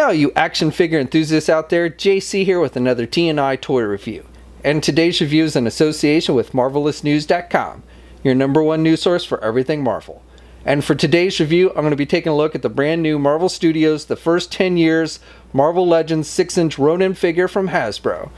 Hello you action figure enthusiasts out there, JC here with another T&I toy review. And today's review is in association with MarvelousNews.com, your #1 news source for everything Marvel. And for today's review, I'm going to be taking a look at the brand new Marvel Studios The First 10 Years Marvel Legends 6-inch Ronan figure from Hasbro.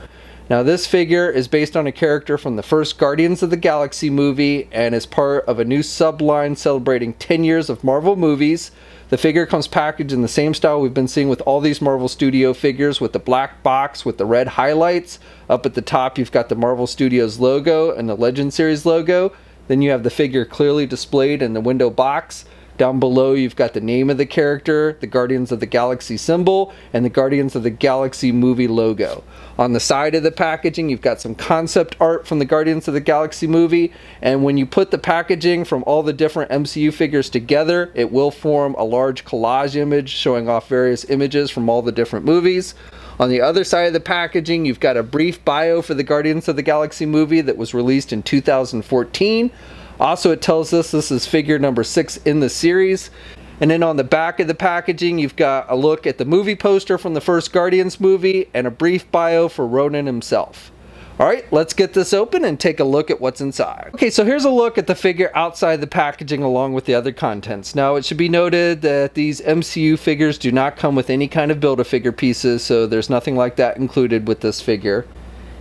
Now this figure is based on a character from the first Guardians of the Galaxy movie and is part of a new subline celebrating 10 years of Marvel movies. The figure comes packaged in the same style we've been seeing with all these Marvel Studio figures, with the black box with the red highlights. Up at the top you've got the Marvel Studios logo and the Legend Series logo. Then you have the figure clearly displayed in the window box. Down below you've got the name of the character, the Guardians of the Galaxy symbol, and the Guardians of the Galaxy movie logo. On the side of the packaging you've got some concept art from the Guardians of the Galaxy movie, and when you put the packaging from all the different MCU figures together, it will form a large collage image showing off various images from all the different movies. On the other side of the packaging you've got a brief bio for the Guardians of the Galaxy movie that was released in 2014. Also, it tells us this is figure number 6 in the series. And then on the back of the packaging, you've got a look at the movie poster from the first Guardians movie and a brief bio for Ronan himself. Alright, let's get this open and take a look at what's inside. Okay, so here's a look at the figure outside the packaging along with the other contents. Now, it should be noted that these MCU figures do not come with any kind of Build-A-Figure pieces, so there's nothing like that included with this figure.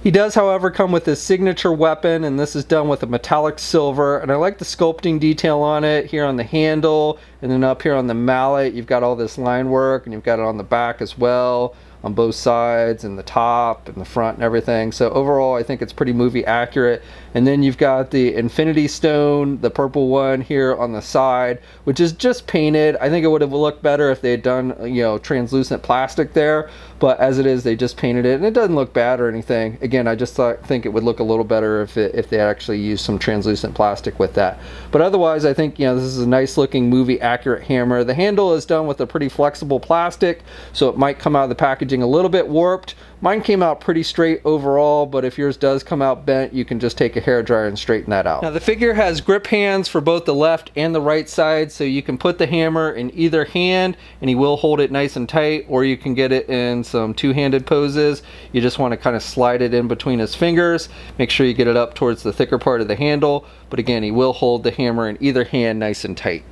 He does, however, come with his signature weapon, and this is done with a metallic silver, and I like the sculpting detail on it here on the handle, and then up here on the mallet you've got all this line work, and you've got it on the back as well, on both sides, and the top, and the front, and everything. So overall I think it's pretty movie accurate. And then you've got the Infinity Stone, the purple one here on the side, which is just painted. I think it would have looked better if they had done, you know, translucent plastic there, but as it is they just painted it, and it doesn't look bad or anything. Again, I just think it would look a little better if they actually used some translucent plastic with that. But otherwise I think, you know, this is a nice looking movie accurate hammer. The handle is done with a pretty flexible plastic, so it might come out of the packaging a little bit warped. Mine came out pretty straight overall, but if yours does come out bent, you can just take a hairdryer and straighten that out. Now the figure has grip hands for both the left and the right side, so you can put the hammer in either hand and he will hold it nice and tight, or you can get it in some two-handed poses. You just want to kind of slide it in between his fingers. Make sure you get it up towards the thicker part of the handle, but again, he will hold the hammer in either hand nice and tight.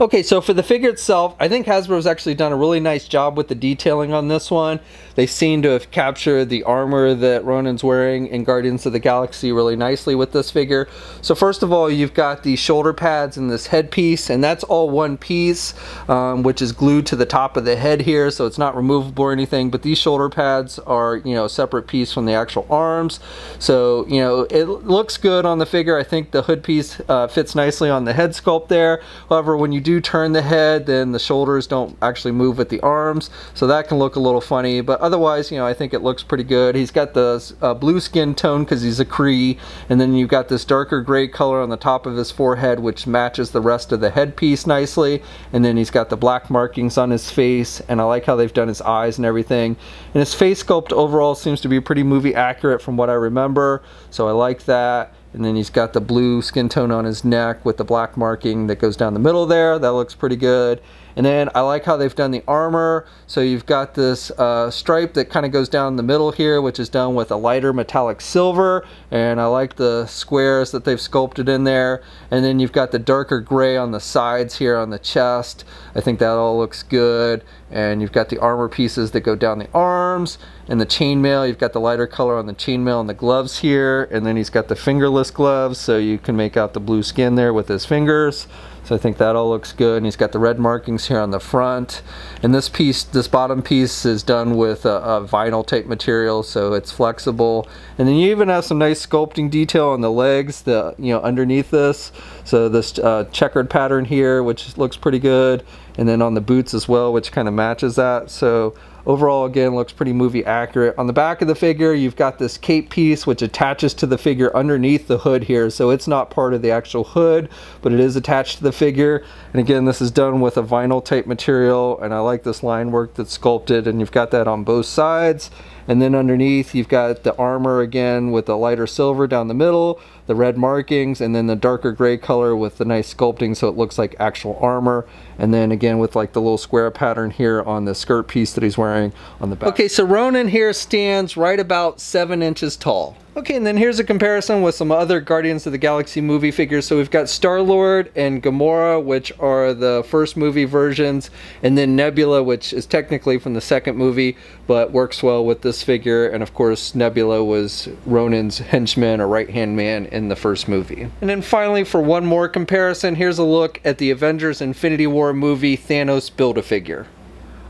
Okay, so for the figure itself, I think Hasbro's actually done a really nice job with the detailing on this one. They seem to have captured the armor that Ronan's wearing in Guardians of the Galaxy really nicely with this figure. So first of all, you've got the shoulder pads and this headpiece, and that's all one piece, which is glued to the top of the head here, so it's not removable or anything, but these shoulder pads are, you know, a separate piece from the actual arms. So, you know, it looks good on the figure. I think the hood piece fits nicely on the head sculpt there. However, when you do turn the head, then the shoulders don't actually move with the arms, so that can look a little funny, but otherwise, you know, I think it looks pretty good. He's got the blue skin tone because he's a Kree, and then you've got this darker gray color on the top of his forehead which matches the rest of the headpiece nicely, and then he's got the black markings on his face, and I like how they've done his eyes and everything. And his face sculpt overall seems to be pretty movie accurate from what I remember, so I like that. And then he's got the blue skin tone on his neck with the black marking that goes down the middle there. That looks pretty good. And then I like how they've done the armor. So you've got this stripe that kind of goes down the middle here, which is done with a lighter metallic silver. And I like the squares that they've sculpted in there. And then you've got the darker gray on the sides here on the chest. I think that all looks good. And you've got the armor pieces that go down the arms. And the chainmail, you've got the lighter color on the chainmail and the gloves here. And then he's got the fingerless gloves, so you can make out the blue skin there with his fingers. So I think that all looks good, and he's got the red markings here on the front. And this piece, this bottom piece, is done with a vinyl type material, so it's flexible. And then you even have some nice sculpting detail on the legs, you know, underneath this. So this checkered pattern here, which looks pretty good, and then on the boots as well, which kind of matches that. So overall, again, looks pretty movie accurate. On the back of the figure, you've got this cape piece which attaches to the figure underneath the hood here, so it's not part of the actual hood, but it is attached to the figure. And again, this is done with a vinyl type material, and I like this line work that's sculpted, and you've got that on both sides. And then underneath you've got the armor again with the lighter silver down the middle, the red markings, and then the darker gray color with the nice sculpting so it looks like actual armor. And then again with like the little square pattern here on the skirt piece that he's wearing on the back. Okay, so Ronan here stands right about 7 inches tall. Okay, and then here's a comparison with some other Guardians of the Galaxy movie figures. So we've got Star-Lord and Gamora, which are the first movie versions, and then Nebula, which is technically from the second movie, but works well with this figure. And of course, Nebula was Ronan's henchman or right-hand man in the first movie. And then finally, for one more comparison, here's a look at the Avengers Infinity War movie Thanos Build-A-Figure.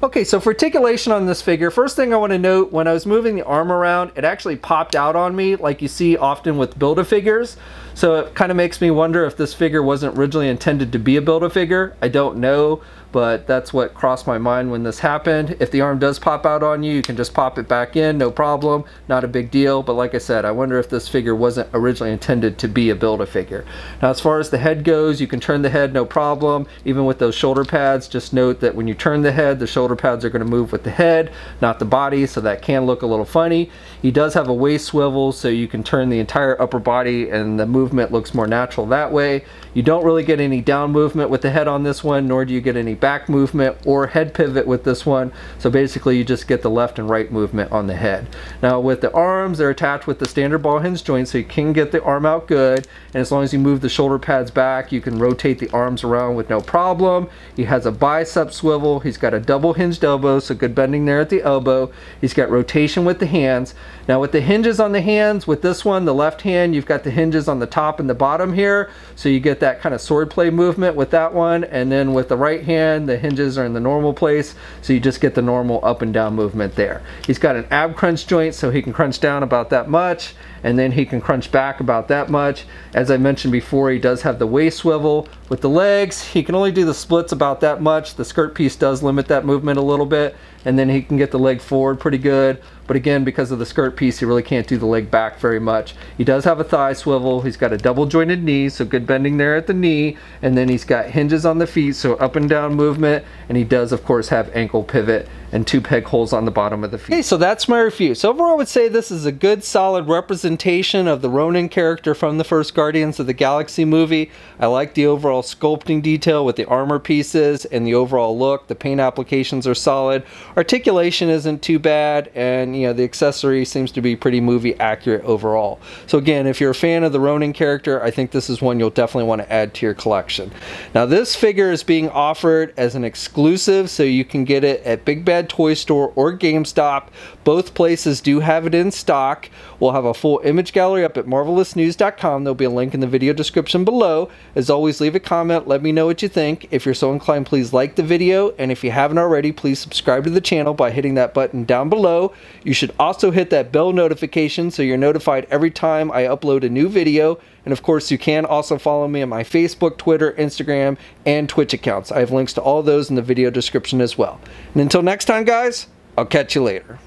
Okay, so for articulation on this figure, first thing I want to note, when I was moving the arm around, it actually popped out on me like you see often with Build-A-Figures. So it kind of makes me wonder if this figure wasn't originally intended to be a Build-A-Figure. I don't know, but that's what crossed my mind when this happened. If the arm does pop out on you, you can just pop it back in, no problem, not a big deal. But like I said, I wonder if this figure wasn't originally intended to be a Build-A-Figure. Now as far as the head goes, you can turn the head no problem. Even with those shoulder pads, just note that when you turn the head, the shoulder pads are going to move with the head, not the body, so that can look a little funny. He does have a waist swivel, so you can turn the entire upper body and the movement looks more natural that way. You don't really get any down movement with the head on this one, nor do you get any back movement or head pivot with this one. So basically you just get the left and right movement on the head. Now with the arms, they're attached with the standard ball hinge joint, so you can get the arm out good, and as long as you move the shoulder pads back, you can rotate the arms around with no problem. He has a bicep swivel, he's got a double hinged elbow, so good bending there at the elbow. He's got rotation with the hands. Now with the hinges on the hands, with this one, the left hand, you've got the hinges on the top and the bottom here, so you get that kind of sword play movement with that one. And then with the right hand, the hinges are in the normal place, so you just get the normal up and down movement there. He's got an ab crunch joint, so he can crunch down about that much, and then he can crunch back about that much. As I mentioned before, he does have the waist swivel. With the legs, he can only do the splits about that much. The skirt piece does limit that movement a little bit, and then he can get the leg forward pretty good. But again, because of the skirt piece, he really can't do the leg back very much. He does have a thigh swivel. He's got a double jointed knee, so good bending there at the knee. And then he's got hinges on the feet, so up and down movement. And he does, of course, have ankle pivot and 2 peg holes on the bottom of the feet. Okay, so that's my review. So overall, I would say this is a good, solid representation of the Ronan character from the first Guardians of the Galaxy movie. I like the overall sculpting detail with the armor pieces and the overall look. The paint applications are solid. Articulation isn't too bad, and you know, the accessory seems to be pretty movie accurate overall. So again, if you're a fan of the Ronan character, I think this is one you'll definitely want to add to your collection. Now this figure is being offered as an exclusive, so you can get it at Big Bad Toy Store or GameStop. Both places do have it in stock. We'll have a full image gallery up at marvelousnews.com. There'll be a link in the video description below. As always, leave a comment, let me know what you think. If you're so inclined, please like the video, and if you haven't already, please subscribe to the channel by hitting that button down below. You should also hit that bell notification so you're notified every time I upload a new video. And of course, you can also follow me on my Facebook, Twitter, Instagram, and Twitch accounts. I have links to all those in the video description as well. And until next time, guys, I'll catch you later.